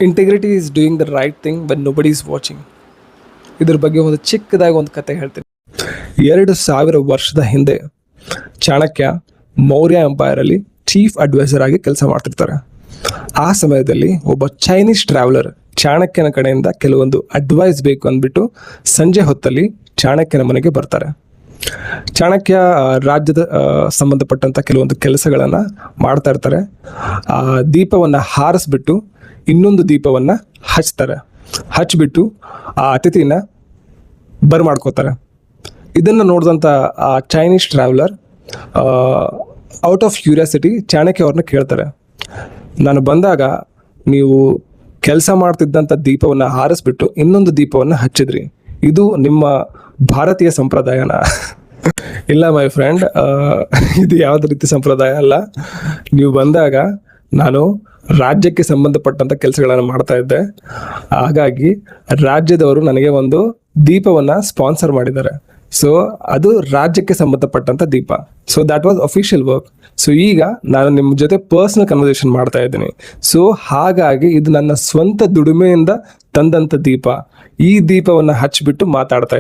Integrity is doing the right thing when nobody is watching. ಇದ್ರ ಬಗ್ಗೆ ಒಂದು ಚಿಕ್ಕದಾಗಿ ಒಂದು ಕತೆ ಹೇಳ್ತೀನಿ. 2000 ವರ್ಷದ ಹಿಂದೆ ಚಾಣಕ್ಯ ಮೌರ್ಯ ಎಂಪೈರಲ್ಲಿ ಚೀಫ್ ಅಡ್ವೈಸರ್ ಆಗಿ ಕೆಲಸ ಮಾಡ್ತಿರ್ತಾರೆ. ಆ ಸಮಯದಲ್ಲಿ ಒಬ್ಬ ಚೈನೀಸ್ ಟ್ರಾವೆಲರ್ ಚಾಣಕ್ಯನ ಕಡೆಯಿಂದ ಕೆಲವೊಂದು ಅಡ್ವೈಸ್ ಬೇಕು ಅಂದ್ಬಿಟ್ಟು ಸಂಜೆ ಹೊತ್ತಲ್ಲಿ ಚಾಣಕ್ಯನ ಮನೆಗೆ ಬರ್ತಾರೆ. ಚಾಣಕ್ಯ ರಾಜ್ಯದ ಸಂಬಂಧಪಟ್ಟಂಥ ಕೆಲವೊಂದು ಕೆಲಸಗಳನ್ನು ಮಾಡ್ತಾ ಇರ್ತಾರೆ. ಆ ದೀಪವನ್ನು ಹಾರಿಸ್ಬಿಟ್ಟು ಇನ್ನೊಂದು ದೀಪವನ್ನು ಹಚ್ಬಿಟ್ಟು ಆ ಅತಿಥಿನ ಬರ್ಮಾಡ್ಕೋತಾರೆ. ಇದನ್ನು ನೋಡಿದಂಥ ಆ Chinese traveller out of curiosity Chanakya ಅವ್ರನ್ನ ಕೇಳ್ತಾರೆ, ನಾನು ಬಂದಾಗ ನೀವು ಕೆಲಸ ಮಾಡ್ತಿದ್ದಂಥ ದೀಪವನ್ನು ಹಾರಿಸ್ಬಿಟ್ಟು ಇನ್ನೊಂದು ದೀಪವನ್ನು ಹಚ್ಚಿದ್ರಿ, ಇದು ನಿಮ್ಮ ಭಾರತೀಯ ಸಂಪ್ರದಾಯನ? ಇಲ್ಲ ಮೈ ಫ್ರೆಂಡ್, ಇದು ಯಾವುದೇ ರೀತಿ ಸಂಪ್ರದಾಯ ಅಲ್ಲ. ನೀವು ಬಂದಾಗ ನಾನು ರಾಜ್ಯಕ್ಕೆ ಸಂಬಂಧಪಟ್ಟಂಥ ಕೆಲಸಗಳನ್ನು ಮಾಡ್ತಾ ಇದ್ದೆ, ಹಾಗಾಗಿ ರಾಜ್ಯದವರು ನನಗೆ ಒಂದು ದೀಪವನ್ನು ಸ್ಪಾನ್ಸರ್ ಮಾಡಿದ್ದಾರೆ. ಸೊ ಅದು ರಾಜ್ಯಕ್ಕೆ ಸಂಬಂಧಪಟ್ಟಂಥ ದೀಪ. So that was official work. So ಈಗ ನಾನು ನಿಮ್ಮ ಜೊತೆ ಪರ್ಸನಲ್ ಕನ್ವರ್ಸೇಷನ್ ಮಾಡ್ತಾ ಇದ್ದೀನಿ. ಸೊ ಹಾಗಾಗಿ ಇದು ನನ್ನ ಸ್ವಂತ ದುಡಿಮೆಯಿಂದ ತಂದಂಥ ದೀಪ. ಈ ದೀಪವನ್ನು ಹಚ್ಚಿಬಿಟ್ಟು ಮಾತಾಡ್ತಾ